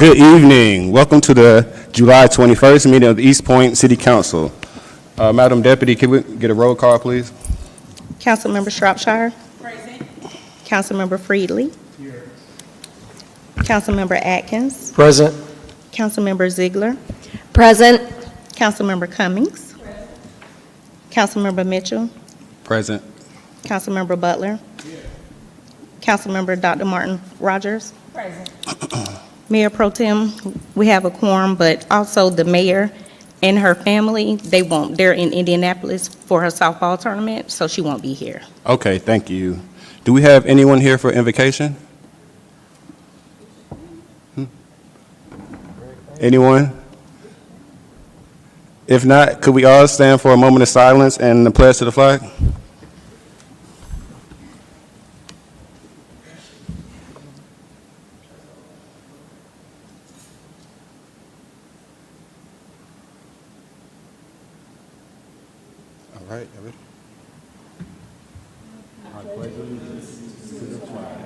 Good evening. Welcome to the July 21st meeting of the East Point City Council. Madam Deputy, can we get a roll call, please? Councilmember Shropshire. Present. Councilmember Friedley. Here. Councilmember Atkins. Present. Councilmember Ziegler. Present. Councilmember Cummings. Present. Councilmember Mitchell. Present. Councilmember Butler. Here. Councilmember Dr. Martin Rogers. Present. Mayor Pro Tem, we have a quorum, but also the mayor and her family, they're in Indianapolis for her softball tournament, so she won't be here. Okay, thank you. Do we have anyone here for invocation? Anyone? If not, could we all stand for a moment of silence and the pledge to the flag? All right, everybody. I pledge allegiance to the flag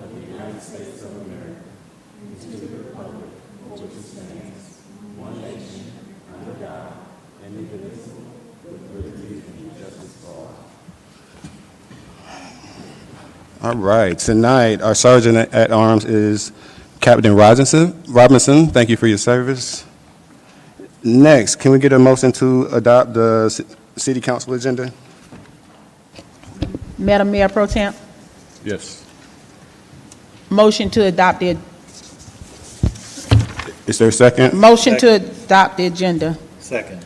of the United States of America and to the republic for which it stands, one nation, under God, indivisible, with liberty and justice for all. All right, tonight our Sergeant at Arms is Captain Robinson. Thank you for your service. Next, can we get a motion to adopt the City Council agenda? Madam Mayor Pro Tem, Yes. motion to adopt the Is there a second? agenda. Second.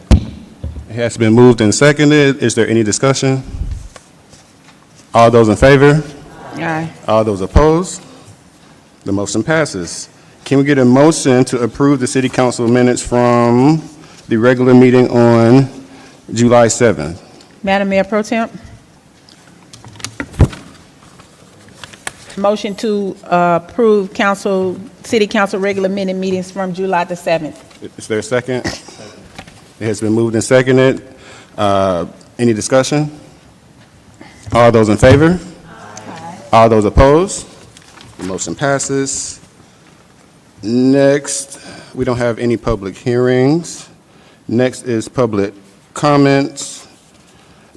It has been moved and seconded. Is there any discussion? All those in favor? Aye. All those opposed? The motion passes. Can we get a motion to approve the City Council minutes from the regular meeting on July 7th? Madam Mayor Pro Tem, motion to approve City Council regular minute meetings from July the 7th. Is there a second? It has been moved and seconded. Any discussion? All those in favor? All those opposed? The motion passes. Next, we don't have any public hearings. Next is public comments.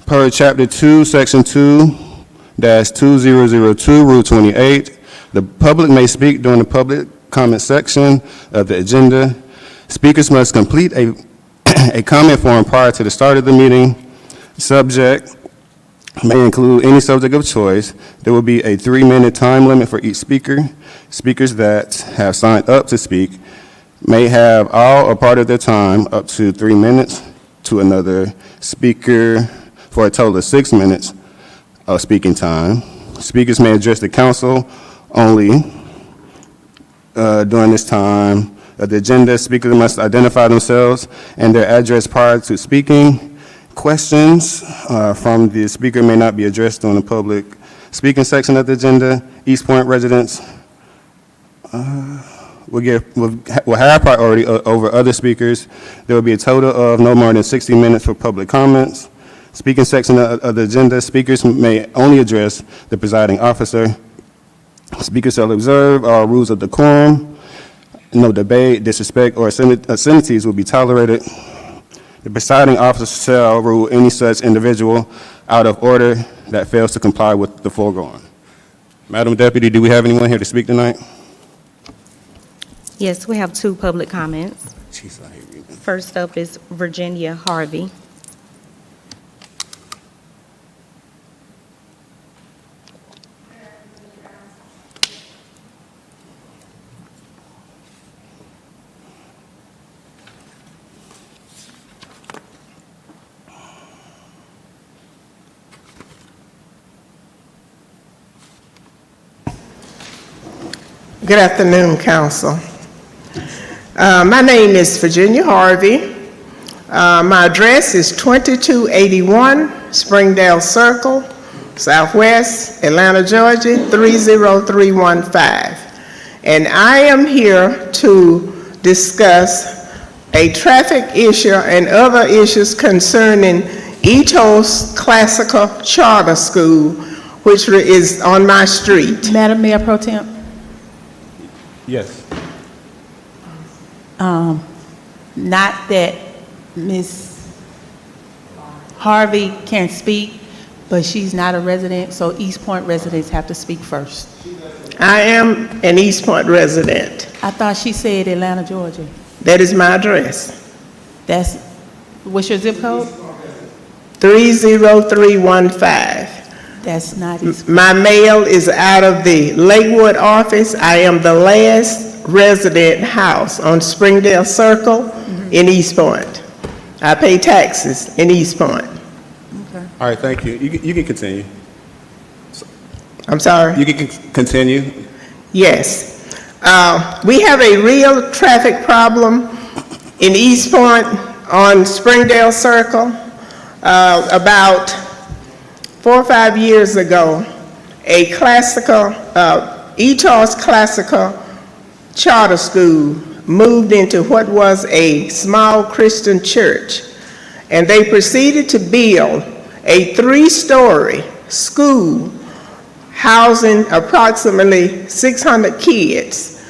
Per Chapter 2, Section 2-2002, Rule 28, the public may speak during the public comment section of the agenda. Speakers must complete a comment form prior to the start of the meeting. Subject may include any subject of choice. There will be a 3-minute time limit for each speaker. Speakers that have signed up to speak may have all or part of their time, up to 3 minutes, to another speaker for a total of 6 minutes of speaking time. Speakers may address the council only during this time of the agenda. Speakers must identify themselves and their address prior to speaking. Questions from the speaker may not be addressed during the public speaking section of the agenda. East Point residents will have priority over other speakers. There will be a total of no more than 60 minutes for public comments. Speaking section of the agenda, speakers may only address the presiding officer. Speakers shall observe all rules of decorum. No debate, disrespect, or obscenities will be tolerated. The presiding officer shall rule any such individual out of order that fails to comply with the foregoing. Madam Deputy, do we have anyone here to speak tonight? Yes, we have 2 public comments. Jeez, I hate reading. First up is Virginia Harvey. Good afternoon, Council. My name is Virginia Harvey. My address is 2281 Springdale Circle, Southwest, Atlanta, Georgia, 30315. And I am here to discuss a traffic issue and other issues concerning Ethos Classical Charter School, which is on my street. Madam Mayor Pro Tem, Yes. Not that Ms. Harvey can't speak, but she's not a resident, so East Point residents have to speak first. I am an East Point resident. I thought she said Atlanta, Georgia. That is my address, What's your zip code? 30315. That's not East. My mail is out of the Lakewood office. I am the last resident house on Springdale Circle in East Point. I pay taxes in East Point. All right, thank you. You can continue. I'm sorry? You can continue. Yes. We have a real traffic problem in East Point on Springdale Circle. About 4 or 5 years ago, a classical, Etos Classical Charter School moved into what was a small Christian church, and they proceeded to build a 3-story school housing approximately 600 kids.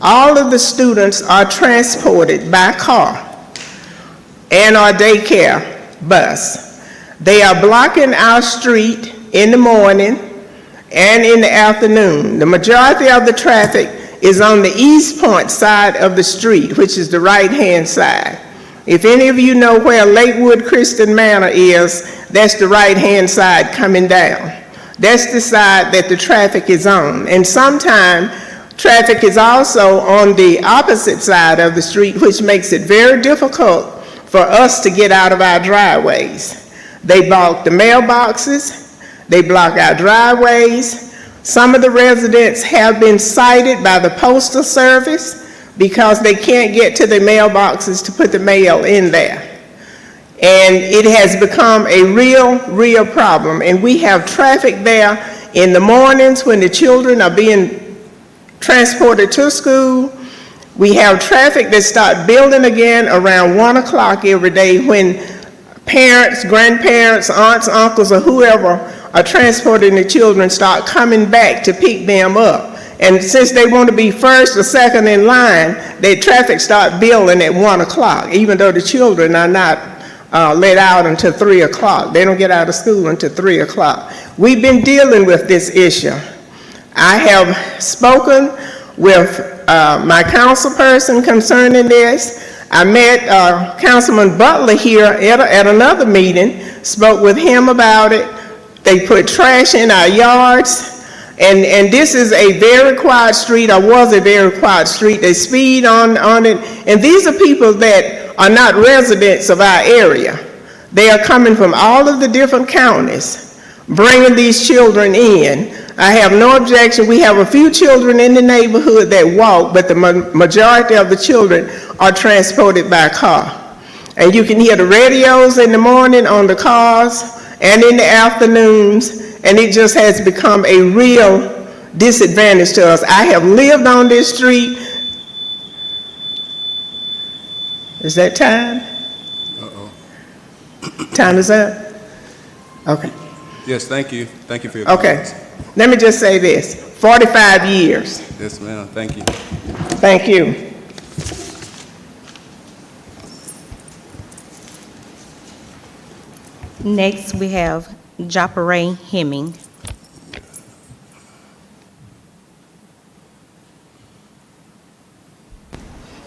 All of the students are transported by car and our daycare bus. They are blocking our street in the morning and in the afternoon. The majority of the traffic is on the East Point side of the street, which is the right-hand side. If any of you know where Lakewood Christian Manor is, that's the right-hand side coming down. That's the side that the traffic is on. And sometimes traffic is also on the opposite side of the street, which makes it very difficult for us to get out of our driveways. They block the mailboxes, they block our driveways. Some of the residents have been cited by the Postal Service because they can't get to the mailboxes to put the mail in there. And it has become a real problem. And we have traffic there in the mornings when the children are being transported to school. We have traffic that start building again around 1 o'clock every day when parents, grandparents, aunts, uncles, or whoever are transporting the children start coming back to pick them up. And since they want to be first or second in line, their traffic start building at 1 o'clock, even though the children are not let out until 3 o'clock. They don't get out of school until 3 o'clock. We've been dealing with this issue. I have spoken with my council person concerning this. I met Councilman Butler here at another meeting, spoke with him about it. They put trash in our yards. And this is a very quiet street, or was a very quiet street. They speed on it. And these are people that are not residents of our area. They are coming from all of the different counties, bringing these children in. I have no objection. We have a few children in the neighborhood that walk, but the majority of the children are transported by car. And you can hear the radios in the morning on the cars and in the afternoons. And it just has become a real disadvantage to us. I have lived on this street. Is that time? Uh-oh. Time is up? Okay. Yes, thank you. Thank you for your Okay. comments. Let me just say this, 45 years. Yes, ma'am. Thank you. Thank you. Next, we have Jopare Hemming.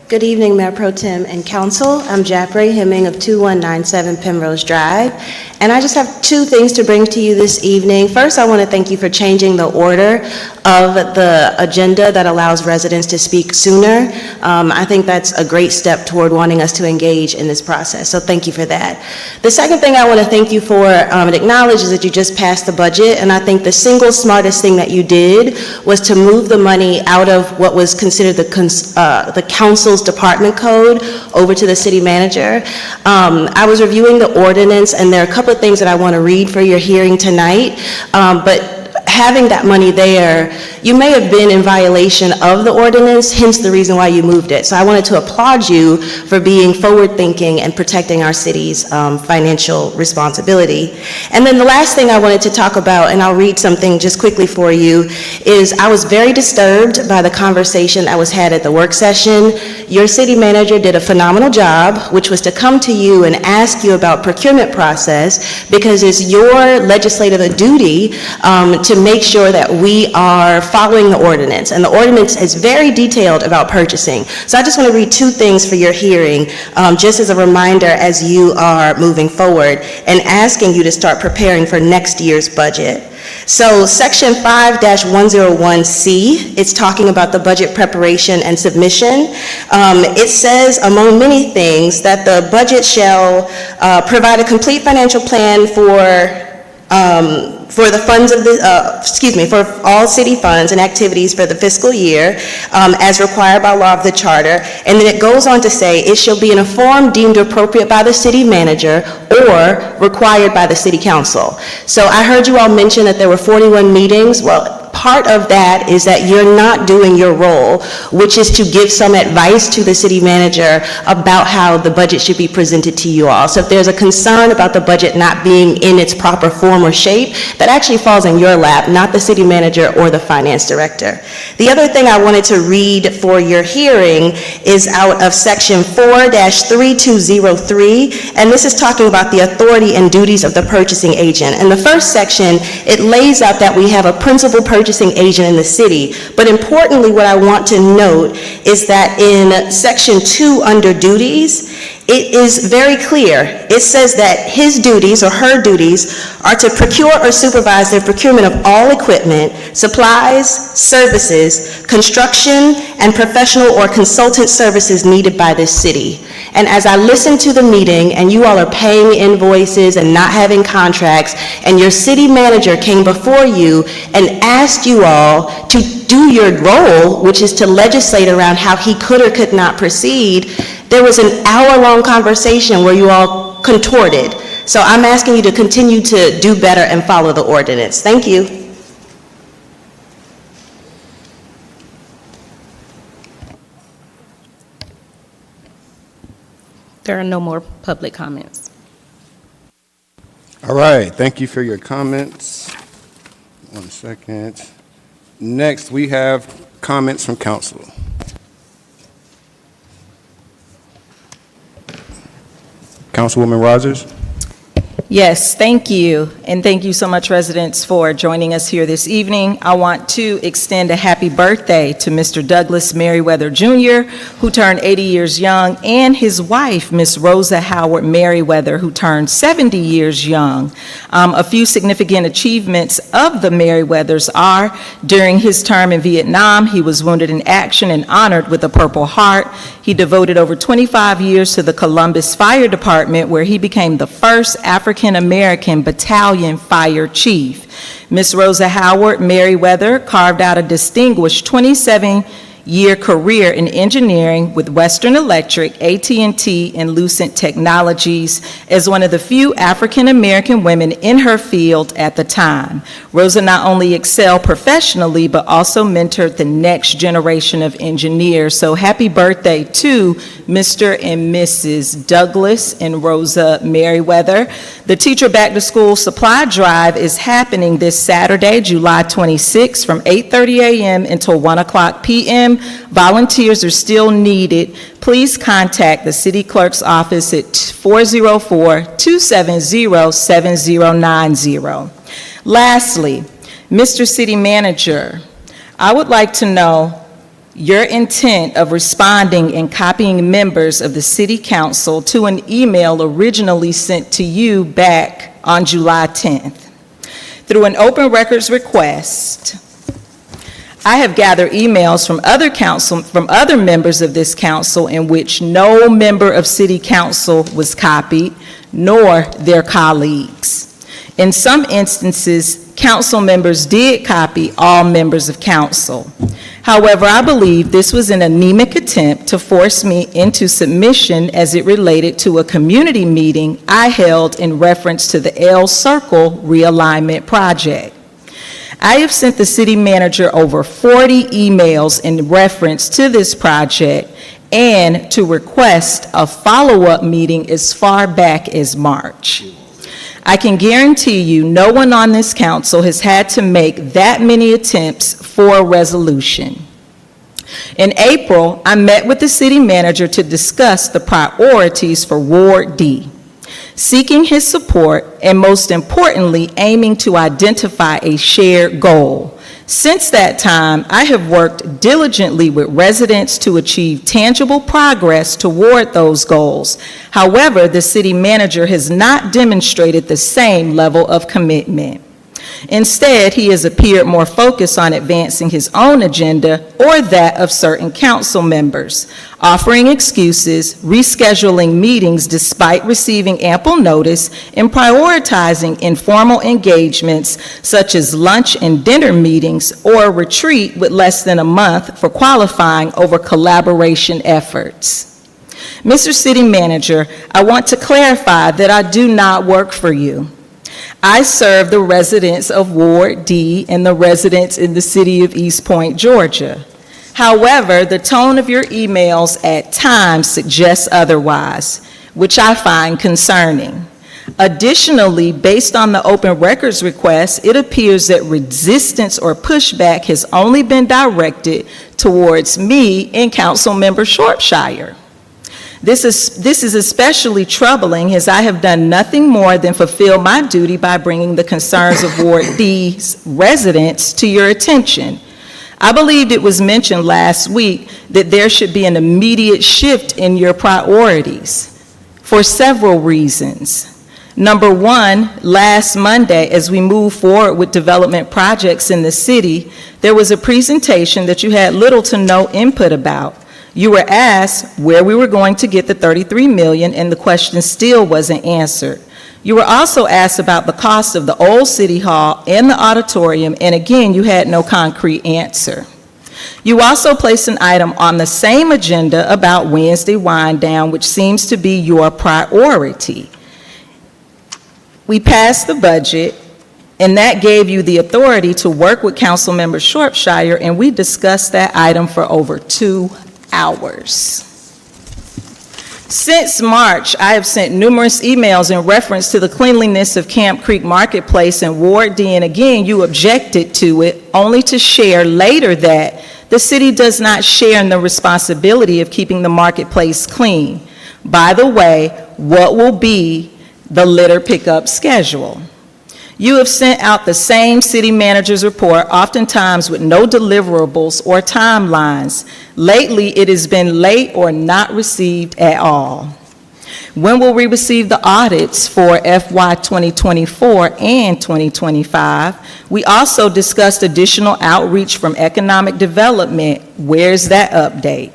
Good evening, Mayor Pro Tem and Council. I'm Japre Hemming of 2197 Penrose Drive, and I just have two things to bring to you this evening. First, I want to thank you for changing the order of the agenda that allows residents to speak sooner. I think that's a great step toward wanting us to engage in this process, so thank you for that. The second thing I want to thank you for and acknowledge is that you just passed the budget, and I think the single smartest thing that you did was to move the money out of what was considered the council's department code over to the city manager. I was reviewing the ordinance, and there are a couple of things that I want to read for your hearing tonight, but having that money there, you may have been in violation of the ordinance, hence the reason why you moved it. So I wanted to applaud you for being forward-thinking and protecting our city's financial responsibility. And then the last thing I wanted to talk about, and I'll read something just quickly for you, is I was very disturbed by the conversation that was had at the work session. Your city manager did a phenomenal job, which was to come to you and ask you about procurement process, because it's your legislative duty to make sure that we are following the ordinance. And the ordinance is very detailed about purchasing. So I just want to read two things for your hearing, just as a reminder as you are moving forward, and asking you to start preparing for next year's budget. So Section 5-101C, it's talking about the budget preparation and submission. It says, among many things, that the budget shall provide a complete financial plan for the funds of the, for all city funds and activities for the fiscal year as required by law of the charter. And then it goes on to say, it shall be in a form deemed appropriate by the city manager or required by the city council. So I heard you all mention that there were 41 meetings. Well, part of that is that you're not doing your role, which is to give some advice to the city manager about how the budget should be presented to you all. So if there's a concern about the budget not being in its proper form or shape, that actually falls in your lap, not the city manager or the finance director. The other thing I wanted to read for your hearing is out of Section 4-3203, and this is talking about the authority and duties of the purchasing agent. In the first section, it lays out that we have a principal purchasing agent in the city, but importantly, what I want to note is that in Section 2 under duties, it is very clear. It says that his duties or her duties are to procure or supervise the procurement of all equipment, supplies, services, construction, and professional or consultant services needed by this city. And as I listened to the meeting, and you all are paying invoices and not having contracts, and your city manager came before you and asked you all to do your role, which is to legislate around how he could or could not proceed, there was an hour-long conversation where you all contorted. So I'm asking you to continue to do better and follow the ordinance. Thank you. There are no more public comments. All right, thank you for your comments. 1 second. Next, we have comments from council. Councilwoman Rogers? Yes, thank you. And thank you so much, residents, for joining us here this evening. I want to extend a happy birthday to Mr. Douglas Merriweather Jr., who turned 80 years young, and his wife, Miss Rosa Howard Merriweather, who turned 70 years young. A few significant achievements of the Merriweathers are, during his term in Vietnam, he was wounded in action and honored with a Purple Heart. He devoted over 25 years to the Columbus Fire Department, where he became the first African-American battalion fire chief. Miss Rosa Howard Merriweather carved out a distinguished 27-year career in engineering with Western Electric, AT&T, and Lucent Technologies as one of the few African-American women in her field at the time. Rosa not only excelled professionally, but also mentored the next generation of engineers. So happy birthday to Mr. and Mrs. Douglas and Rosa Merriweather. The Teacher Back to School Supply Drive is happening this Saturday, July 26th, from 8:30 a.m. until 1:00 p.m. Volunteers are still needed. Please contact the City Clerk's office at 404-270-7090. Lastly, Mr. City Manager, I would like to know your intent of responding and copying members of the City Council to an email originally sent to you back on July 10th. Through an open records request, I have gathered emails from other members of this council in which no member of City Council was copied, nor their colleagues. In some instances, council members did copy all members of council. However, I believe this was an anemic attempt to force me into submission as it related to a community meeting I held in reference to the L Circle realignment project. I have sent the city manager over 40 emails in reference to this project and to request a follow-up meeting as far back as March. I can guarantee you no one on this council has had to make that many attempts for a resolution. In April, I met with the city manager to discuss the priorities for Ward D, seeking his support and, most importantly, aiming to identify a shared goal. Since that time, I have worked diligently with residents to achieve tangible progress toward those goals. However, the city manager has not demonstrated the same level of commitment. Instead, he has appeared more focused on advancing his own agenda or that of certain council members, offering excuses, rescheduling meetings despite receiving ample notice, and prioritizing informal engagements such as lunch and dinner meetings or a retreat with less than a month for qualifying over collaboration efforts. Mr. City Manager, I want to clarify that I do not work for you. I serve the residents of Ward D and the residents in the city of East Point, Georgia. However, the tone of your emails at times suggests otherwise, which I find concerning. Additionally, based on the open records request, it appears that resistance or pushback has only been directed towards me and Councilmember Shropshire. This is especially troubling as I have done nothing more than fulfill my duty by bringing the concerns of Ward D's residents to your attention. I believed it was mentioned last week that there should be an immediate shift in your priorities for several reasons. Number one, last Monday, as we move forward with development projects in the city, there was a presentation that you had little to no input about. You were asked where we were going to get the $33 million, and the question still wasn't answered. You were also asked about the cost of the old City Hall and the auditorium, and again, you had no concrete answer. You also placed an item on the same agenda about Wednesday wind down, which seems to be your priority. We passed the budget, and that gave you the authority to work with Councilmember Shropshire, and we discussed that item for over 2 hours. Since March, I have sent numerous emails in reference to the cleanliness of Camp Creek Marketplace and Ward D, and again, you objected to it, only to share later that the city does not share in the responsibility of keeping the marketplace clean. By the way, what will be the litter pickup schedule? You have sent out the same city manager's report, oftentimes with no deliverables or timelines. Lately, it has been late or not received at all. When will we receive the audits for FY 2024 and 2025? We also discussed additional outreach from economic development. Where's that update?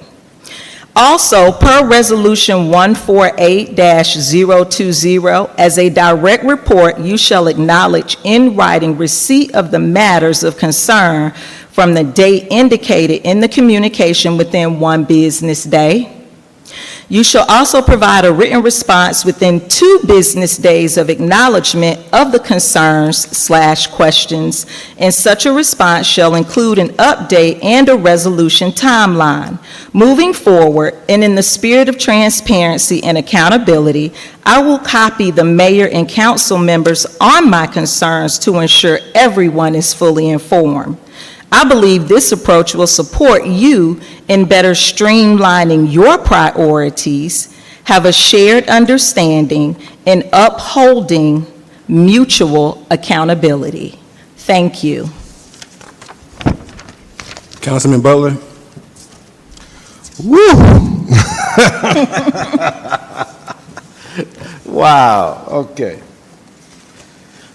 Also, per Resolution 148-020, as a direct report, you shall acknowledge in writing receipt of the matters of concern from the date indicated in the communication within 1 business day. You shall also provide a written response within 2 business days of acknowledgement of the concerns/questions, and such a response shall include an update and a resolution timeline. Moving forward, and in the spirit of transparency and accountability, I will copy the mayor and council members on my concerns to ensure everyone is fully informed. I believe this approach will support you in better streamlining your priorities, have a shared understanding, and upholding mutual accountability. Thank you. Councilman Butler? Woo! Wow, okay.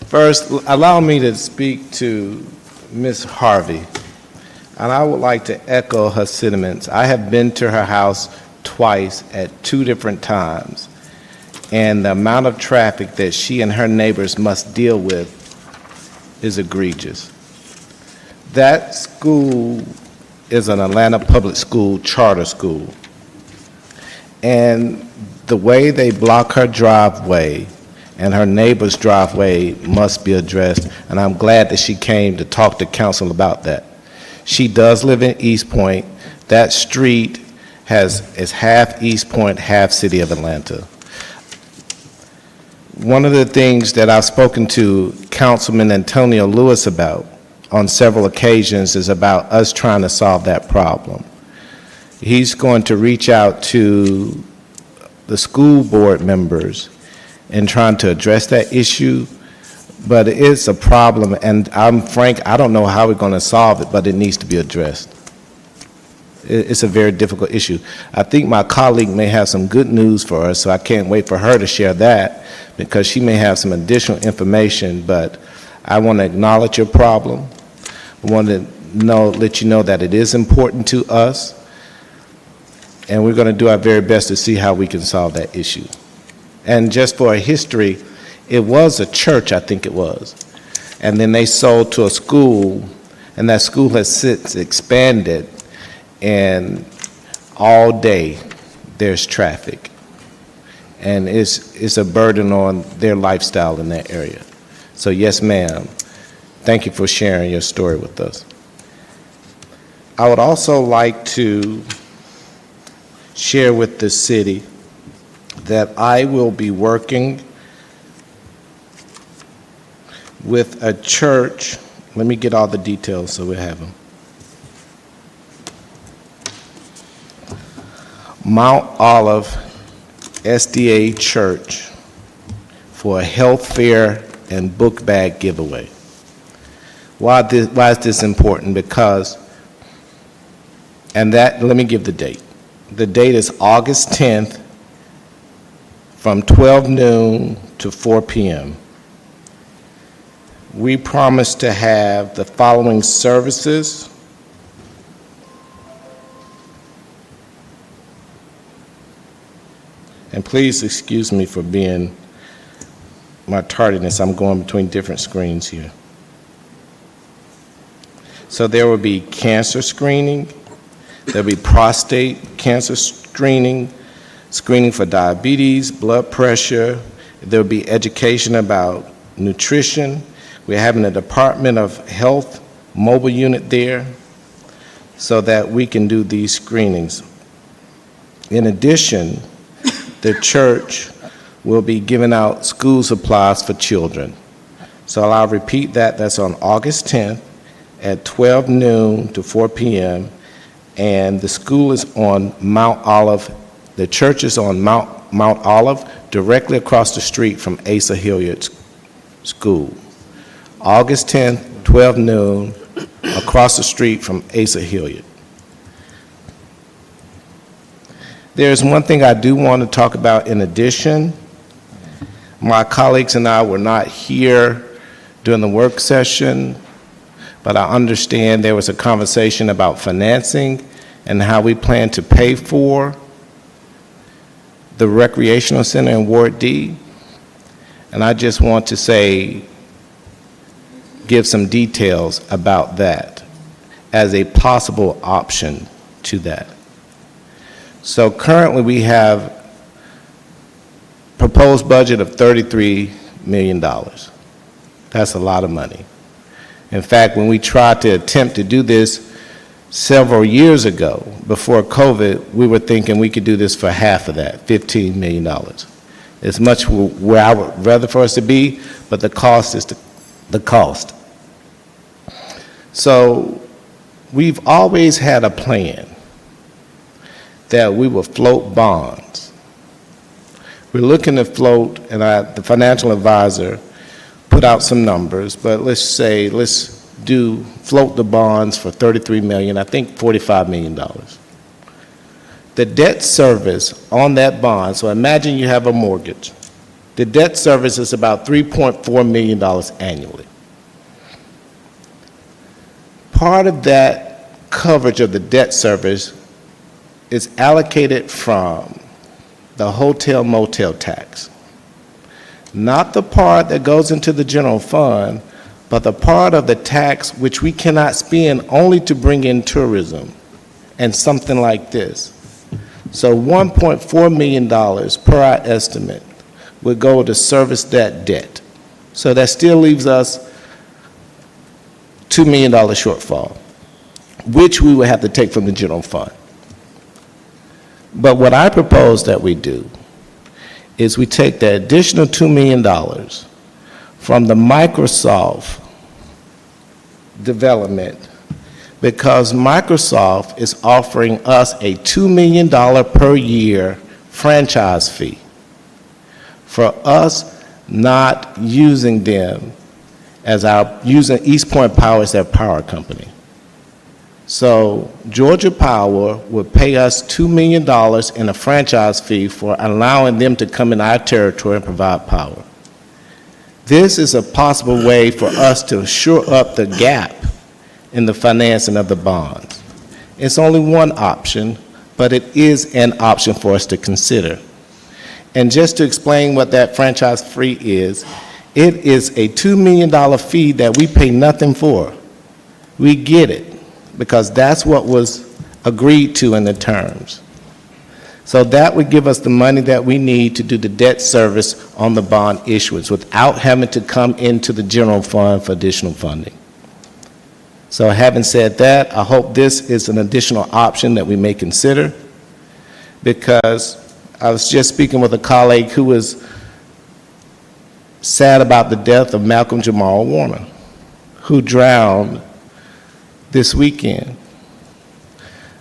First, allow me to speak to Ms. Harvey, and I would like to echo her sentiments. I have been to her house twice at 2 different times, and the amount of traffic that she and her neighbors must deal with is egregious. That school is an Atlanta public school charter school, and the way they block her driveway and her neighbor's driveway must be addressed, and I'm glad that she came to talk to council about that. She does live in East Point. That street is half East Point, half City of Atlanta. One of the things that I've spoken to Councilman Antonio Lewis about on several occasions is about us trying to solve that problem. He's going to reach out to the school board members and trying to address that issue, but it's a problem, and I'm frank, I don't know how we're going to solve it, but it needs to be addressed. It's a very difficult issue. I think my colleague may have some good news for us, so I can't wait for her to share that, because she may have some additional information, but I want to acknowledge your problem. I want to let you know that it is important to us, and we're going to do our very best to see how we can solve that issue. And just for a history, it was a church, I think it was, and then they sold to a school, and that school has since expanded, and all day there's traffic, and it's a burden on their lifestyle in that area. So yes, ma'am, thank you for sharing your story with us. I would also like to share with the city that I will be working with a church. Let me get all the details so we have them. Mount Olive SDA Church for a health fair and book bag giveaway. Why is this important? Because, let me give the date. The date is August 10th from 12 noon to 4 p.m. We promise to have the following services. And please excuse me for being my tardiness. I'm going between different screens here. So there will be cancer screening, there'll be prostate cancer screening, screening for diabetes, blood pressure, there'll be education about nutrition. We're having a Department of Health mobile unit there so that we can do these screenings. In addition, the church will be giving out school supplies for children. So I'll repeat that. That's on August 10th at 12 noon to 4 p.m. And the school is on Mount Olive. The church is on Mount Olive, directly across the street from Asa Hilliard School. August 10th, 12 noon, across the street from Asa Hilliard. There's one thing I do want to talk about in addition. My colleagues and I were not here during the work session, but I understand there was a conversation about financing and how we plan to pay for the recreational center in Ward D. And I just want to give some details about that as a possible option to that. So currently we have proposed budget of $33 million. That's a lot of money. In fact, when we tried to attempt to do this several years ago, before COVID, we were thinking we could do this for half of that, $15 million. It's much where I would rather for us to be, but the cost is the cost. So we've always had a plan that we will float bonds. We're looking to float, and the financial advisor put out some numbers, but let's float the bonds for $33 million, I think $45 million. The debt service on that bond, so imagine you have a mortgage. The debt service is about $3.4 million annually. Part of that coverage of the debt service is allocated from the hotel motel tax. Not the part that goes into the general fund, but the part of the tax which we cannot spend only to bring in tourism and something like this. So $1.4 million per our estimate would go to service that debt. So that still leaves us $2 million shortfall, which we would have to take from the general fund. But what I propose that we do is we take the additional $2 million from the Microsoft development because Microsoft is offering us a $2 million per year franchise fee for us not using them as using East Point Power as their power company. So Georgia Power would pay us $2 million in a franchise fee for allowing them to come in our territory and provide power. This is a possible way for us to shore up the gap in the financing of the bonds. It's only one option, but it is an option for us to consider. And just to explain what that franchise fee is, it is a $2 million fee that we pay nothing for. We get it because that's what was agreed to in the terms. So that would give us the money that we need to do the debt service on the bond issuance without having to come into the general fund for additional funding. So having said that, I hope this is an additional option that we may consider, because I was just speaking with a colleague who was sad about the death of Malcolm Jamal Warner, who drowned this weekend,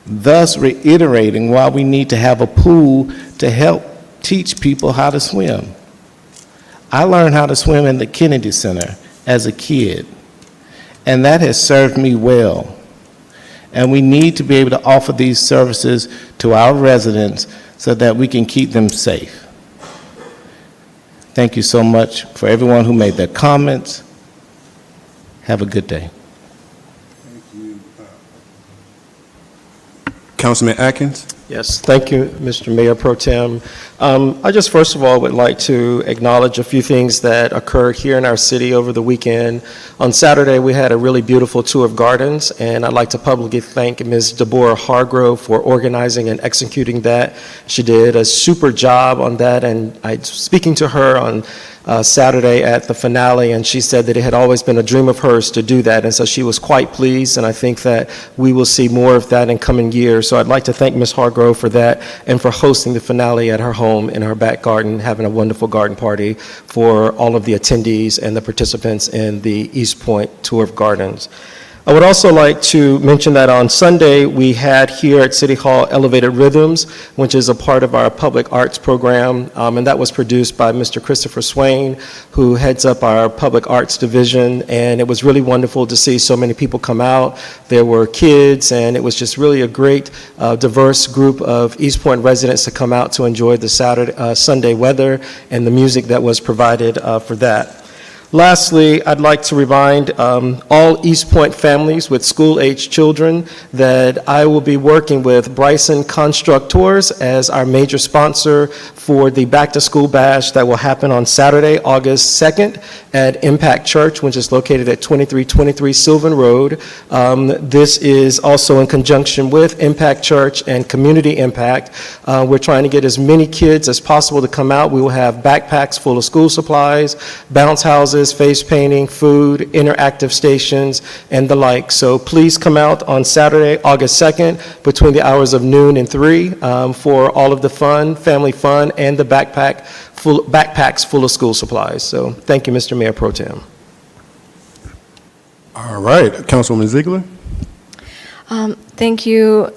thus reiterating why we need to have a pool to help teach people how to swim. I learned how to swim in the Kennedy Center as a kid, and that has served me well. And we need to be able to offer these services to our residents so that we can keep them safe. Thank you so much for everyone who made their comments. Have a good day. Councilman Atkins? Yes, thank you, Mr. Mayor Pro Tem. I just first of all would like to acknowledge a few things that occurred here in our city over the weekend. On Saturday, we had a really beautiful tour of gardens, and I'd like to publicly thank Ms. Deborah Hargrove for organizing and executing that. She did a super job on that, and speaking to her on Saturday at the finale, and she said that it had always been a dream of hers to do that, and so she was quite pleased, and I think that we will see more of that in coming years. So I'd like to thank Ms. Hargrove for that and for hosting the finale at her home in her back garden, having a wonderful garden party for all of the attendees and the participants in the East Point Tour of Gardens. I would also like to mention that on Sunday, we had here at City Hall Elevated Rhythms, which is a part of our public arts program, and that was produced by Mr. Christopher Swain, who heads up our public arts division, and it was really wonderful to see so many people come out. There were kids, and it was just really a great, diverse group of East Point residents to come out to enjoy the Sunday weather and the music that was provided for that. Lastly, I'd like to remind all East Point families with school-aged children that I will be working with Bryson Constructors as our major sponsor for the back-to-school bash that will happen on Saturday, August 2nd at Impact Church, which is located at 2323 Sylvan Road. This is also in conjunction with Impact Church and Community Impact. We're trying to get as many kids as possible to come out. We will have backpacks full of school supplies, bounce houses, face painting, food, interactive stations, and the like. So please come out on Saturday, August 2nd, between the hours of noon and 3 for all of the fun, family fun, and the backpacks full of school supplies. So thank you, Mr. Mayor Pro Tem. All right, Councilwoman Ziegler? Thank you,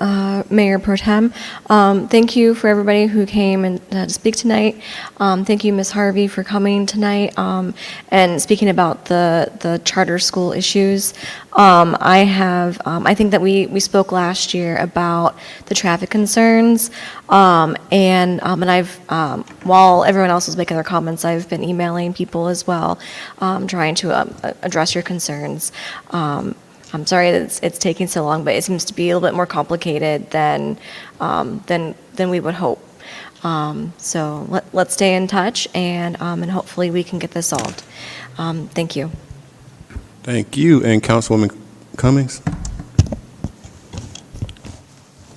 Mayor Pro Tem. Thank you for everybody who came and to speak tonight. Thank you, Ms. Harvey, for coming tonight and speaking about the charter school issues. I think that we spoke last year about the traffic concerns, and I've while everyone else was making their comments, I've been emailing people as well, trying to address your concerns. I'm sorry that it's taking so long, but it seems to be a little bit more complicated than we would hope. So let's stay in touch, and hopefully we can get this solved. Thank you. Thank you. And Councilwoman Cummings?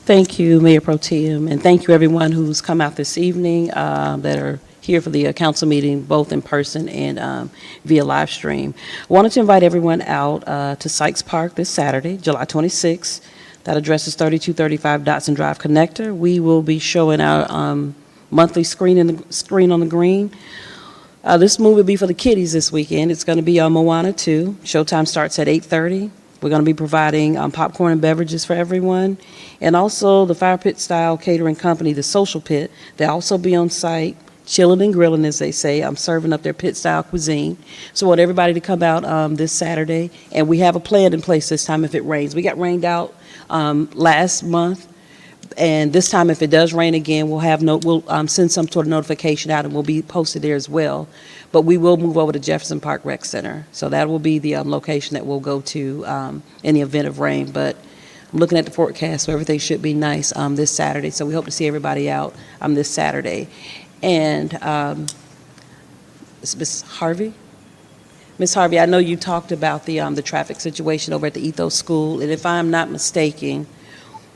Thank you, Mayor Pro Tem, and thank you everyone who's come out this evening that are here for the council meeting, both in person and via live stream. I wanted to invite everyone out to Sykes Park this Saturday, July 26th. That address is 3235 Dotson Drive Connector. We will be showing our monthly screen on the green. This movie will be for the kiddies this weekend. It's going to be on Moana 2. Showtime starts at 8:30. We're going to be providing popcorn and beverages for everyone. And also the Fire Pit Style Catering Company, the Social Pit, they'll also be on site, chilling and grilling, as they say. I'm serving up their pit-style cuisine. So I want everybody to come out this Saturday. And we have a plan in place this time if it rains. We got rained out last month. And this time, if it does rain again, we'll send some sort of notification out, and we'll be posted there as well. But we will move over to Jefferson Park Rec Center. So that will be the location that we'll go to in the event of rain. But I'm looking at the forecast, so everything should be nice this Saturday. So we hope to see everybody out this Saturday. And Ms. Harvey? Ms. Harvey, I know you talked about the traffic situation over at the Ethos School, and if I'm not mistaken,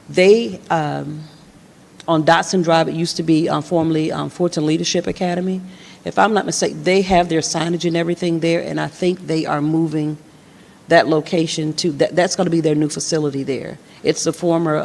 they, on Dotson Drive, it used to be formerly Fulton Leadership Academy. If I'm not mistaken, they have their signage and everything there, and I think they are moving that location to, that's going to be their new facility there. It's the former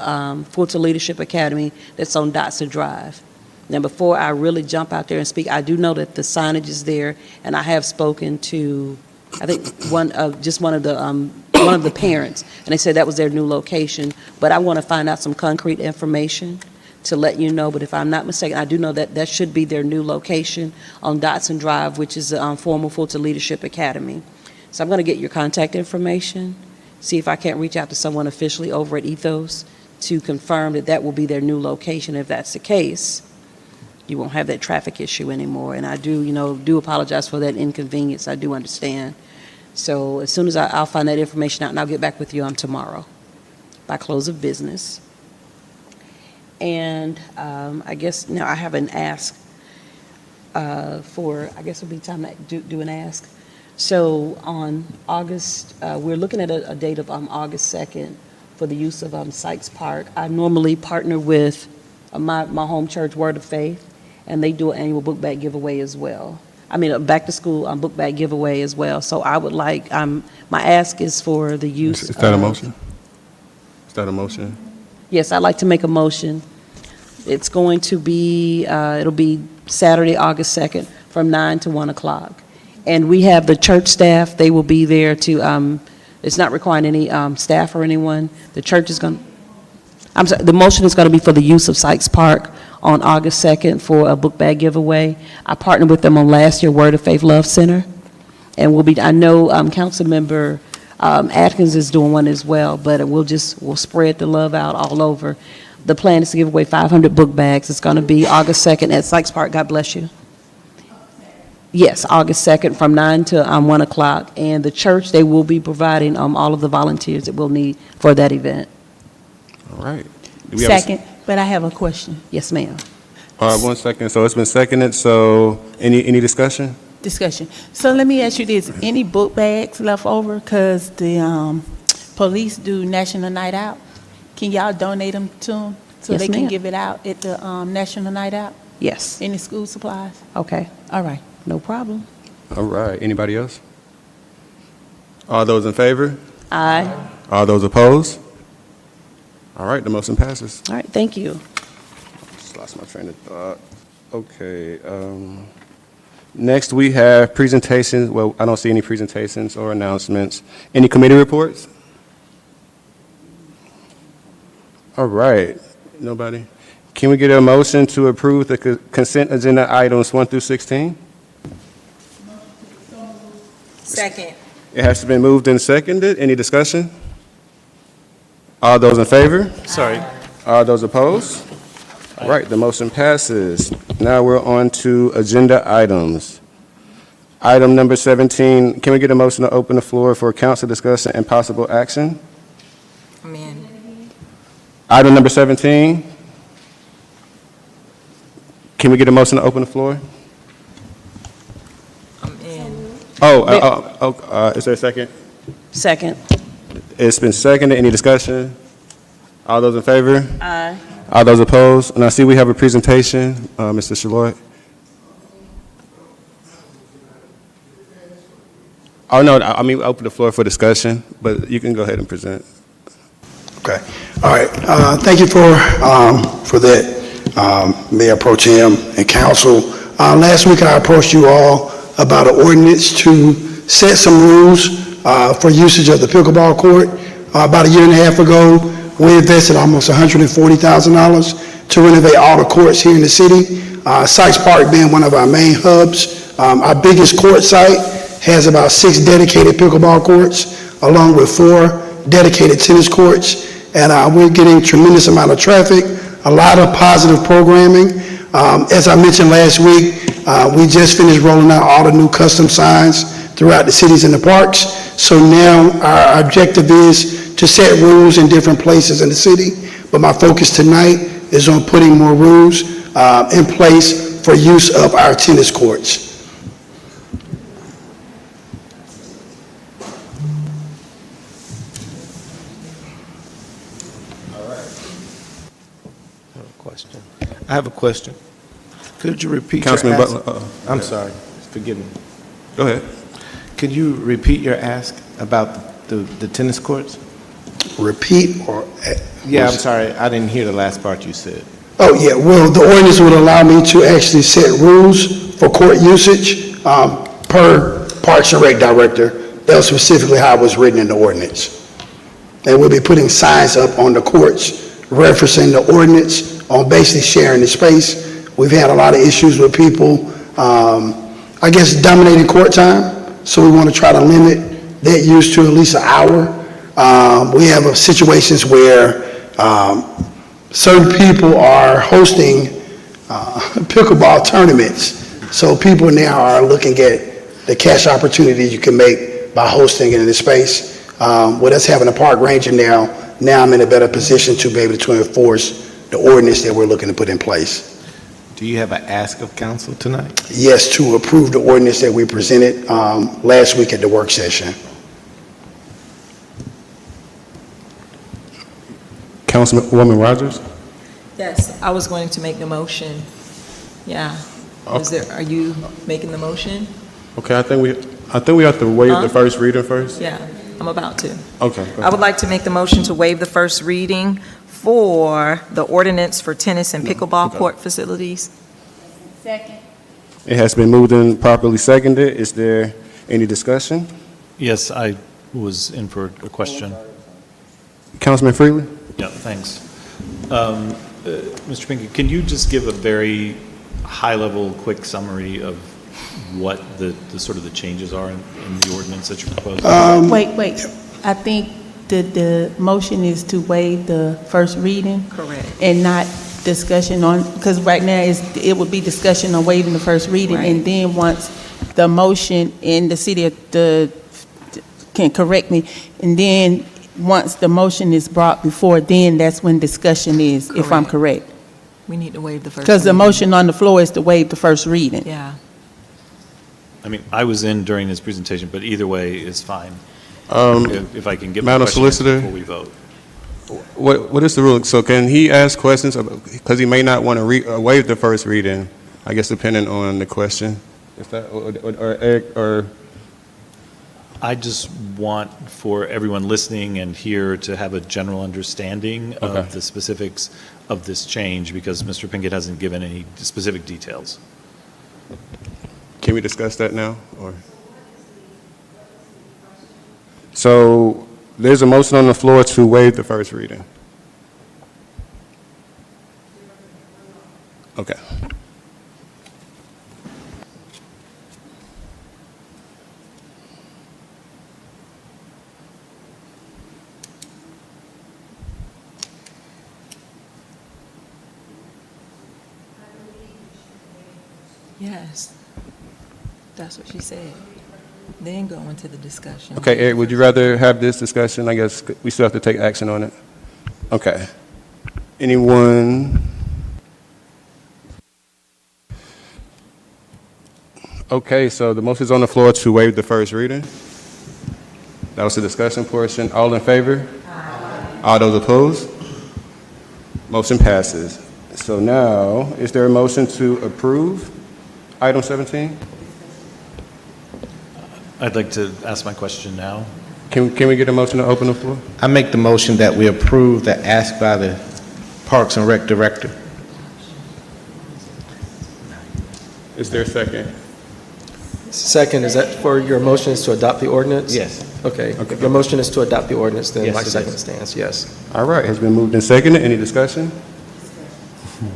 Fulton Leadership Academy that's on Dotson Drive. Now, before I really jump out there and speak, I do know that the signage is there, and I have spoken to, I think, one of the parents, and they said that was their new location. But I want to find out some concrete information to let you know. But if I'm not mistaken, I do know that that should be their new location on Dotson Drive, which is the former Fulton Leadership Academy. So I'm going to get your contact information, see if I can't reach out to someone officially over at Ethos to confirm that that will be their new location. If that's the case, you won't have that traffic issue anymore. And I do apologize for that inconvenience. I do understand. So as soon as I'll find that information out, and I'll get back with you tomorrow by close of business. And I guess now I have an ask I guess it'll be time to do an ask. So on August, we're looking at a date of August 2nd for the use of Sykes Park. I normally partner with my home church, Word of Faith, and they do an annual book bag giveaway as well. I mean, a back-to-school book bag giveaway as well. So I would like, my ask is for the use of... Is that a motion? Is that a motion? Yes, I'd like to make a motion. It's going to be, it'll be Saturday, August 2nd, from 9 to 1 o'clock. And we have the church staff, they will be there to, it's not requiring any staff or anyone. The church is going, I'm sorry, the motion is going to be for the use of Sykes Park on August 2nd for a book bag giveaway. I partnered with them on last year, Word of Faith Love Center. And I know Councilmember Atkins is doing one as well, but we'll spread the love out all over. The plan is to give away 500 book bags. It's going to be August 2nd at Sykes Park. God bless you. Yes, August 2nd from 9 to 1 o'clock. And the church, they will be providing all of the volunteers that we'll need for that event. All right. Do we have a- Second, but I have a question. Yes, ma'am. 1 second. So it's been seconded. So any discussion? Discussion. So let me ask you this, any book bags left over? Because the police do National Night Out. Can y'all donate them to them so Yes, they can ma'am. give it out at the National Night Out? Yes. Any school supplies? Okay. All right. No problem. All right. Anybody else? All those in favor? Aye. All those opposed? All right, the motion passes. All right, thank you. Just lost my train of thought. Okay. Next, we have presentations. Well, I don't see any presentations or announcements. Any committee reports? All right. Nobody? Can we get a motion to approve the consent agenda items 1 through 16? Second. It has been moved and seconded. Any discussion? All those in favor? Sorry. All those opposed? All right, the motion passes. Now we're on to agenda items. Item number 17, can we get a motion to open the floor for council discussion and possible action? Amen. Item number 17, can we get a motion to open the floor? I'm in. Is there a second? Second. It's been seconded. Any discussion? All those in favor? Aye. All those opposed? And I see we have a presentation, Mr. Shaloi. Oh, no, I mean, open the floor for discussion, but you can go ahead and present. Okay. All right. Thank you for that, Mayor Pro Tem and Council. Last week, I approached you all about an ordinance to set some rules for usage of the pickleball court. About a year and a half ago, we invested almost $140,000 to renovate all the courts here in the city. Sykes Park being one of our main hubs. Our biggest court site has about 6 dedicated pickleball courts, along with 4 dedicated tennis courts. And we're getting tremendous amount of traffic, a lot of positive programming. As I mentioned last week, we just finished rolling out all the new custom signs throughout the cities and the parks. So now our objective is to set rules in different places in the city. But my focus tonight is on putting more rules in place for use of our tennis courts. Question. I have a question. Could you repeat your Councilman ask? Butler, I'm sorry, forgive me. Go ahead. Could you repeat your ask about the tennis courts? Repeat or? Yeah, I'm sorry, I didn't hear the last part you said. Oh, yeah, well, the ordinance would allow me to actually set rules for court usage per Parks and Rec Director. That was specifically how it was written in the ordinance. And we'll be putting signs up on the courts referencing the ordinance on basically sharing the space. We've had a lot of issues with people, I guess, dominating court time, so we want to try to limit that use to at least an hour. We have situations where certain people are hosting pickleball tournaments, so people now are looking at the cash opportunity you can make by hosting it in the space. With us having a park ranger now I'm in a better position to be able to enforce the ordinance that we're looking to put in place. Do you have an ask of council tonight? Yes, to approve the ordinance that we presented last week at the work session. Councilwoman Rogers? Yes, I was going to make the motion. Yeah. Are you making the motion? Okay, I think we have to waive the first reading first. Yeah, I'm about to. Okay. I would like to make the motion to waive the first reading for the ordinance for tennis and pickleball court facilities. Second. It has been moved and properly seconded. Is there any discussion? Yes, I was in for a question. Councilman Freely? Yeah, thanks. Mr. Pinkett, can you just give a very high-level, quick summary of what the sort of the changes are in the ordinance that you're proposing? Wait. I think the motion is to waive the first reading. Correct. And not discussion on, because right now it would be discussion on waiving the first reading. Right. And then once the motion in the city, can correct me, and then once the motion is brought before, then that's when discussion is, if I'm correct. We need to waive the first. Because the reading. motion on the floor is to waive the first reading. Yeah. I mean, I was in during this presentation, but either way is fine. If I can get my Madam question in Solicitor? before we vote. What is the rule? So can he ask questions? Because he may not want to waive the first reading, I guess depending on the question. Is that, or I just want for everyone listening and here to have a general understanding Okay. of the specifics of this change, because Mr. Pinkett hasn't given any specific details. can we discuss that now, or? So there's a motion on the floor to waive the first reading. Okay. Yes. That's what she said. Then go into the discussion. Okay, Eric, would you rather have this discussion? I guess we still have to take action on it. Okay. Anyone? Okay, so the motion is on the floor to waive the first reading. That was the discussion portion. All in favor? Aye. All those opposed? Motion passes. So now, is there a motion to approve item 17? I'd like to ask my question now. Can we get a motion to open the floor? I make the motion that we approve the ask by the Parks and Rec Director. Is there a second? Second, is that for your motion is to adopt the ordinance? Yes. Okay. If your motion is to adopt the ordinance, then Yes, my it second is. stands, yes. All right, has been moved and seconded. Any discussion?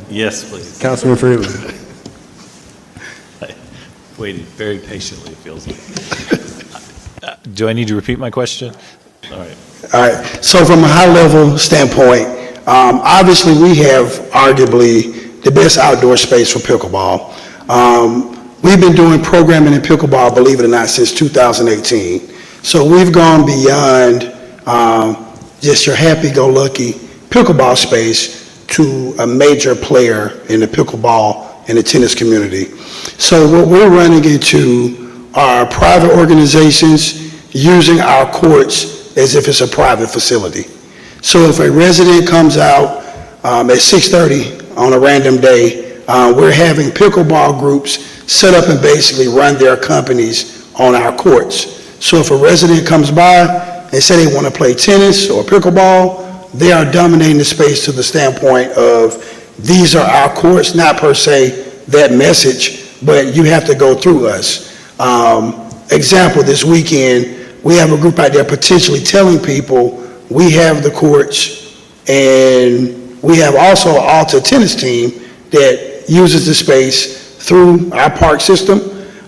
Yes, please. Councilman Freeland. I waited very patiently, it feels like. Do I need to repeat my question? All right. All right, so from a high-level standpoint, obviously, we have arguably the best outdoor space for pickleball. We've been doing programming in pickleball, believe it or not, since 2018. So we've gone beyond just your happy-go-lucky pickleball space to a major player in the pickleball and the tennis community. So what we're running into are private organizations using our courts as if it's a private facility. So if a resident comes out at 6:30 on a random day, we're having pickleball groups set up and basically run their companies on our courts. So if a resident comes by and say they want to play tennis or pickleball, they are dominating the space to the standpoint of these are our courts, not per se that message, but you have to go through us. Example, this weekend, we have a group out there potentially telling people we have the courts and we have also an Alta tennis team that uses the space through our park system,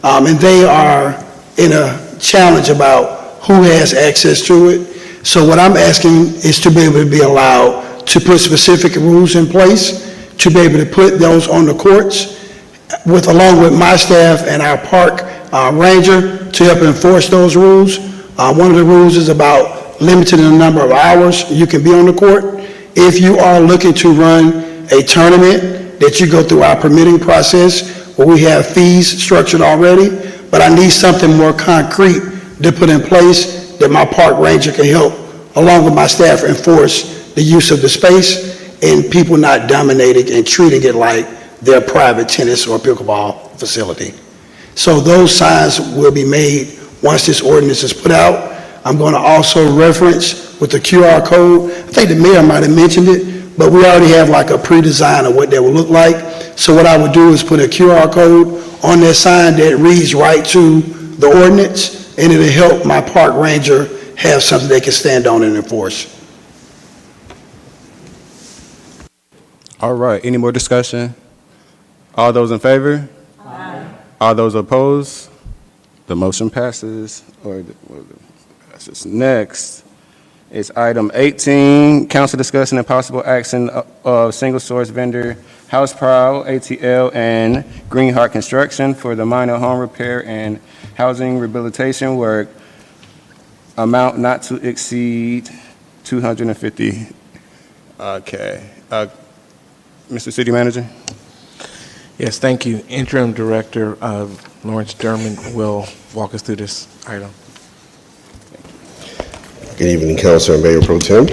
and they are in a challenge about who has access to it. So what I'm asking is to be able to be allowed to put specific rules in place, to be able to put those on the courts, along with my staff and our park ranger to help enforce those rules. One of the rules is about limiting the number of hours you can be on the court. If you are looking to run a tournament, that you go through our permitting process where we have fees structured already, but I need something more concrete to put in place that my park ranger can help, along with my staff, enforce the use of the space and people not dominating and treating it like their private tennis or pickleball facility. So those signs will be made once this ordinance is put out. I'm going to also reference with the QR code. I think the mayor might have mentioned it, but we already have like a pre-design of what that will look like. So what I would do is put a QR code on that sign that reads right to the ordinance, and it'll help my park ranger have something they can stand on and enforce. All right, any more discussion? All those in favor? Aye. All those opposed? The motion passes, passes. Next is item 18, council discussion and possible action of single source vendor House Proud, ATL, and Greenheart Construction for the minor home repair and housing rehabilitation work, amount not to exceed $250. Okay. Mr. City Manager? Yes, thank you. Interim Director Lawrence Derman will walk us through this item. Good evening, Council and Mayor Pro Tem.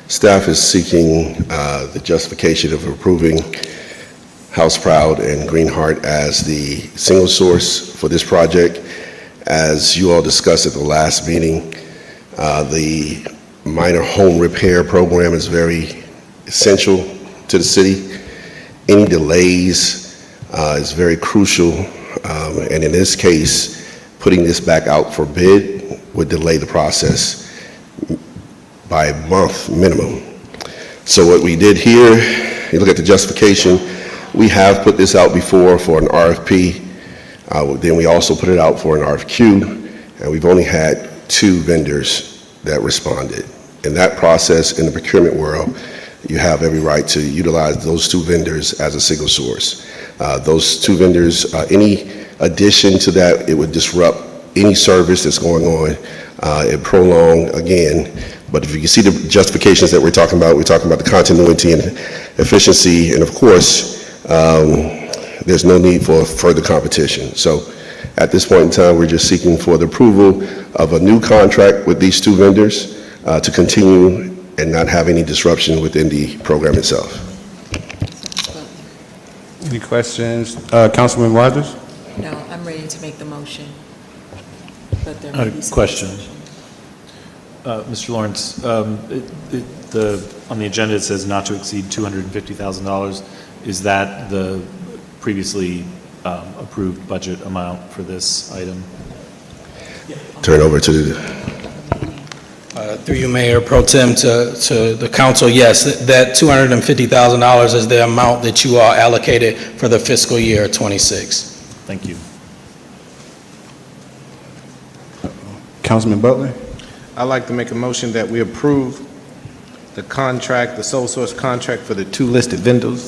Staff is seeking the justification of approving House Proud and Greenheart as the single source for this project. As you all discussed at the last meeting, the minor home repair program is very essential to the city. Any delays is very crucial, and in this case, putting this back out for bid would delay the process by a month minimum. So what we did here, you look at the justification, we have put this out before for an RFP, then we also put it out for an RFQ, and we've only had 2 vendors that responded. In that process, in the procurement world, you have every right to utilize those 2 vendors as a single source. Those 2 vendors, any addition to that, it would disrupt any service that's going on, it prolong again. But if you can see the justifications that we're talking about the continuity and efficiency, and of course, there's no need for further competition. So at this point in time, we're just seeking for the approval of a new contract with these 2 vendors to continue and not have any disruption within the program itself. Any questions? Councilman Rogers? No, I'm ready to make the motion. But there may be some Question. discussion. Mr. Lawrence, on the agenda, it says not to exceed $250,000. Is that the previously approved budget amount for this item? Turn over to the, Through you, Mayor Pro Tem, to the council, yes, that $250,000 is the amount that you all allocated for the fiscal year '26. Thank you. Councilman Butler? I'd like to make a motion that we approve the contract, the sole source contract for the two listed vendors.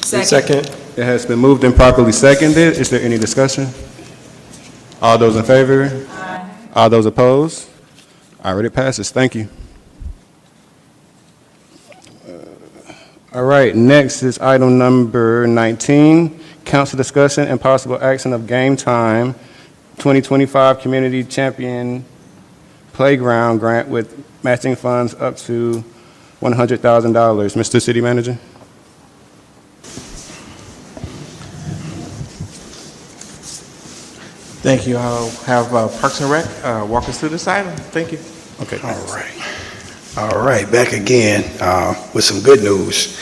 Second. It has been moved and properly seconded. Is there any discussion? All those in favor? Aye. All those opposed? All right, it passes. Thank you. All right, next is item number 19, council discussion and possible action of Game Time 2025 Community Champion Playground Grant with matching funds up to $100,000. Mr. City Manager? Thank you. I'll have Parks and Rec walk us through this item. Thank you. Okay. All right, back again with some good news.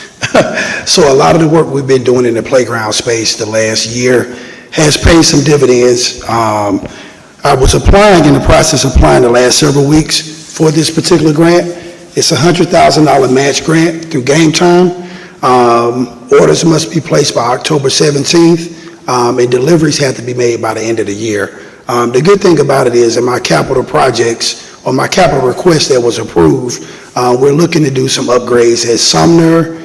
So a lot of the work we've been doing in the playground space the last year has paid some dividends. I was in the process of applying the last several weeks for this particular grant. It's a $100,000 match grant through Game Time. Orders must be placed by October 17th, and deliveries have to be made by the end of the year. The good thing about it is in my capital projects, or my capital request that was approved, we're looking to do some upgrades at Sumner,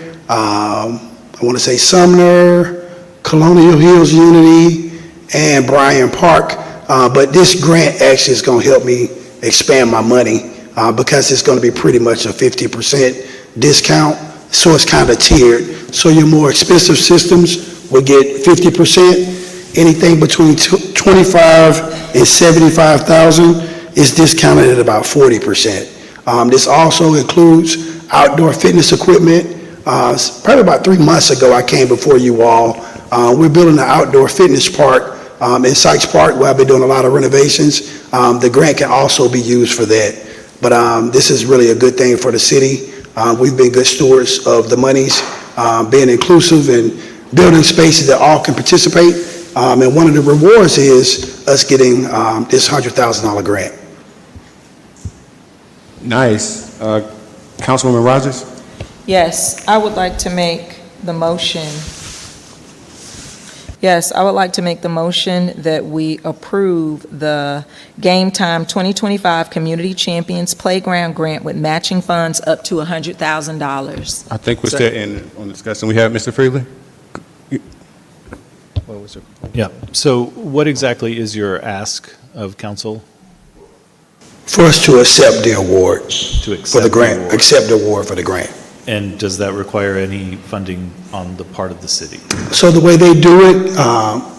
Sumner, Colonial Hills Unity, and Bryan Park. But this grant actually is going to help me expand my money because it's going to be pretty much a 50% discount. So it's kind of tiered. So your more expensive systems will get 50%. Anything between $25,000 and $75,000 is discounted at about 40%. This also includes outdoor fitness equipment. Probably about 3 months ago, I came before you all. We're building an outdoor fitness park in Sykes Park, where I've been doing a lot of renovations. The grant can also be used for that. But this is really a good thing for the city. We've been good stewards of the monies, being inclusive and building spaces that all can participate. And one of the rewards is us getting this $100,000 grant. Nice. Councilwoman Rogers? Yes, I would like to make the motion. Yes, I would like to make the motion that we approve the Game Time 2025 Community Champions Playground Grant with matching funds up to $100,000. I think we're still on discussion. We have Mr. Freely? What was it? Yeah. So what exactly is your ask of council? For us to accept the award To accept for the grant, award. accept the award for the grant. And does that require any funding on the part of the city? So the way they do it,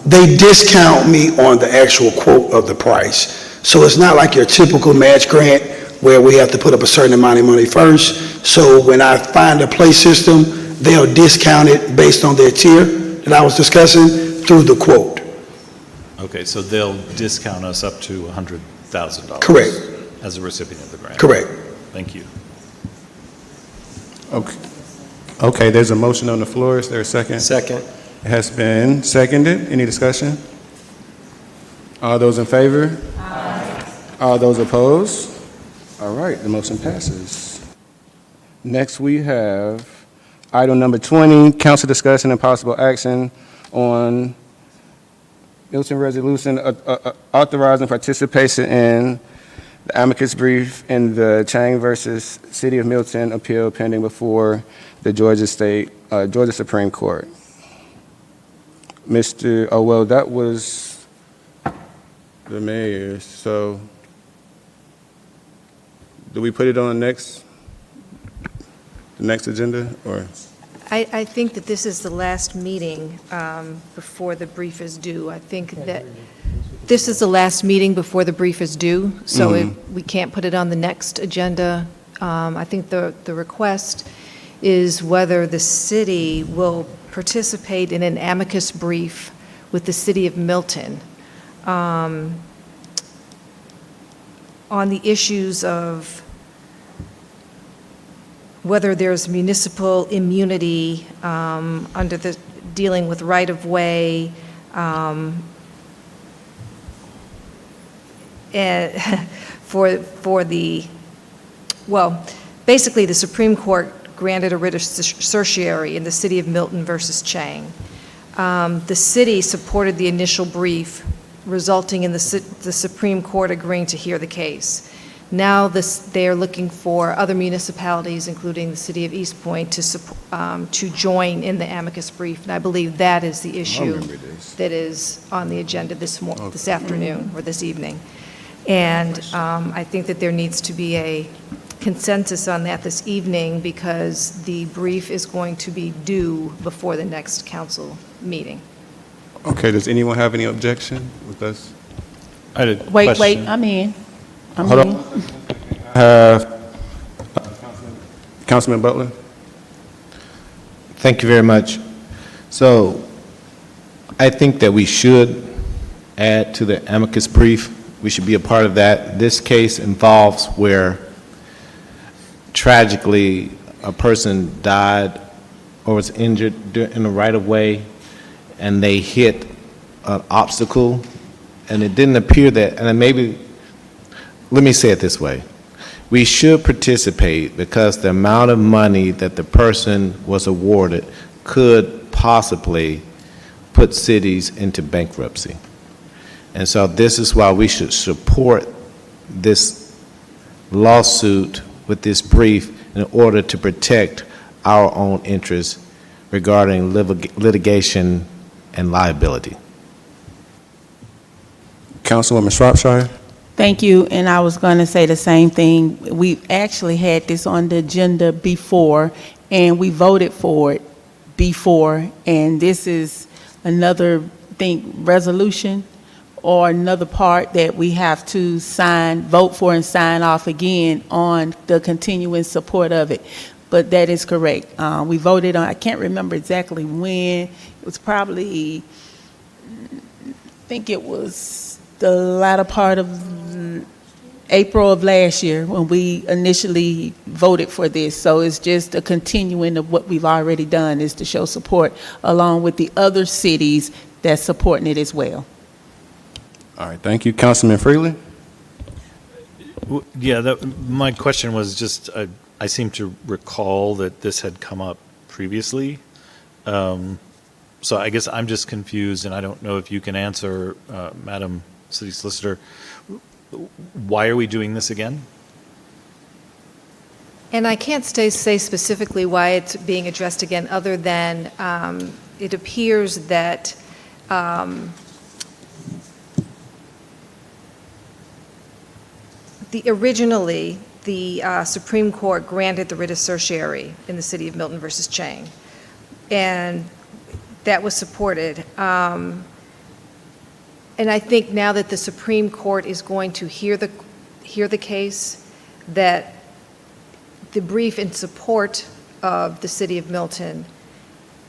they discount me on the actual quote of the price. So it's not like your typical match grant where we have to put up a certain amount of money first. So when I find a play system, they'll discount it based on their tier that I was discussing through the quote. Okay, so they'll discount us up to $100,000? Correct. As a recipient of the grant? Correct. Thank you. Okay, there's a motion on the floor. Is there a second? Second. It has been seconded. Any discussion? All those in favor? Aye. All those opposed? All right, the motion passes. Next, we have item number 20, council discussion and possible action on Milton resolution authorizing participation in the amicus brief in the Chang versus City of Milton appeal pending before the Georgia Supreme Court. That was the mayor. So do we put it on the next agenda, or? I think that this is the last meeting before the brief is due. I think that this is the last meeting before the brief is due, so we can't put it on the next agenda. I think the request is whether the city will participate in an amicus brief with the City of Milton. on the issues of whether there's municipal immunity under the, dealing with right-of-way, for the, well, basically, the Supreme Court granted a writ of certiorari in the city of Milton versus Chang. The city supported the initial brief, resulting in the Supreme Court agreeing to hear the case. Now they are looking for other municipalities, including the city of East Point, to join in the amicus brief, and I believe that is the issue that is on the agenda this afternoon or this evening. And I think that there needs to be a consensus on that this evening because the brief is going to be due before the next council meeting. Okay, does anyone have any objection with us? I had a Wait, question. I'm in. Hold on. Councilman Butler? Thank you very much. So I think that we should add to the amicus brief. We should be a part of that. This case involves where tragically a person died or was injured in the right-of-way and they hit an obstacle and it didn't appear that, and then maybe, let me say it this way. We should participate because the amount of money that the person was awarded could possibly put cities into bankruptcy. And so this is why we should support this lawsuit with this brief in order to protect our own interests regarding litigation and liability. Councilwoman Shropshire? Thank you, and I was going to say the same thing. We actually had this on the agenda before, and we voted for it before, and this is another resolution or another part that we have to vote for and sign off again on the continuing support of it. But that is correct. We voted on, I can't remember exactly when, it was probably, I think it was the latter part of April of last year when we initially voted for this. So it's just a continuing of what we've already done, is to show support along with the other cities that's supporting it as well. All right, thank you. Councilman Freely? Yeah, my question was just, I seem to recall that this had come up previously. So I guess I'm just confused, and I don't know if you can answer, Madam City Solicitor, why are we doing this again? And I can't say specifically why it's being addressed again, other than it appears that originally, the Supreme Court granted the writ of certiorari in the city of Milton versus Chang, and that was supported. And I think now that the Supreme Court is going to hear the case, that the brief in support of the city of Milton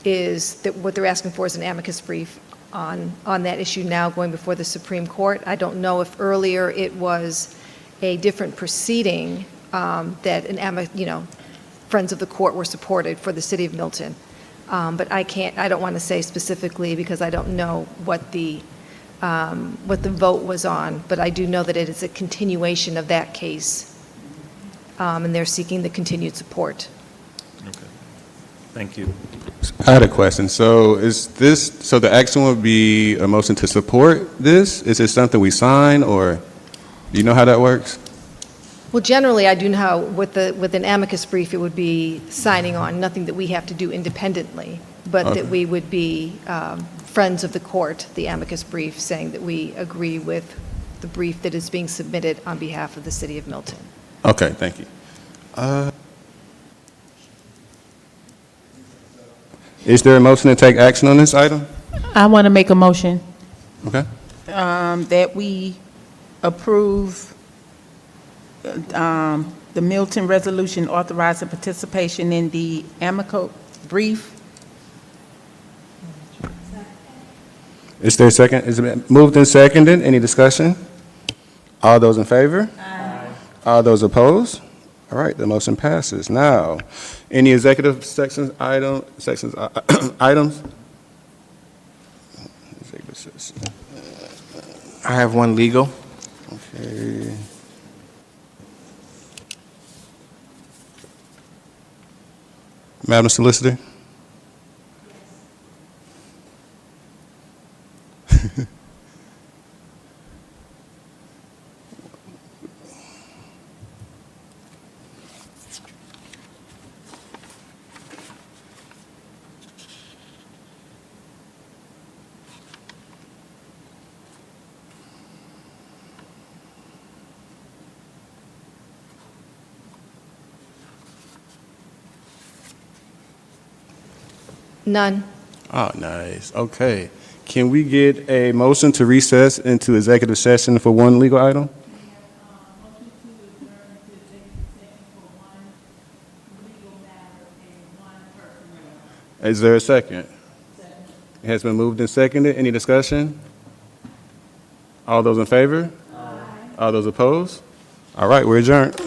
is that what they're asking for is an amicus brief on that issue now going before the Supreme Court. I don't know if earlier it was a different proceeding that friends of the court were supported for the city of Milton. But I don't want to say specifically because I don't know what the vote was on, but I do know that it is a continuation of that case, and they're seeking the continued support. Okay, thank you. I had a question. So so the action would be a motion to support this? Is it something we sign, or do you know how that works? Well, generally, I do know how with an amicus brief, it would be signing on, nothing that we have to do independently, but Okay. that we would be friends of the court, the amicus brief, saying that we agree with the brief that is being submitted on behalf of the city of Milton. Okay, thank you. Is there a motion to take action on this item? I want to make a motion Okay. that we approve the Milton resolution authorizing participation in the amicus brief. Is there a second? Is it moved and seconded? Any discussion? All those in favor? Aye. All those opposed? All right, the motion passes. Now, any executive items? Executive session. I have one legal. Okay. Madam Solicitor? None. Oh, nice. Okay. Can we get a motion to recess into executive session for one legal item? Is there a second? It has been moved and seconded. Any discussion? All those in favor? All those opposed? All right, we're adjourned.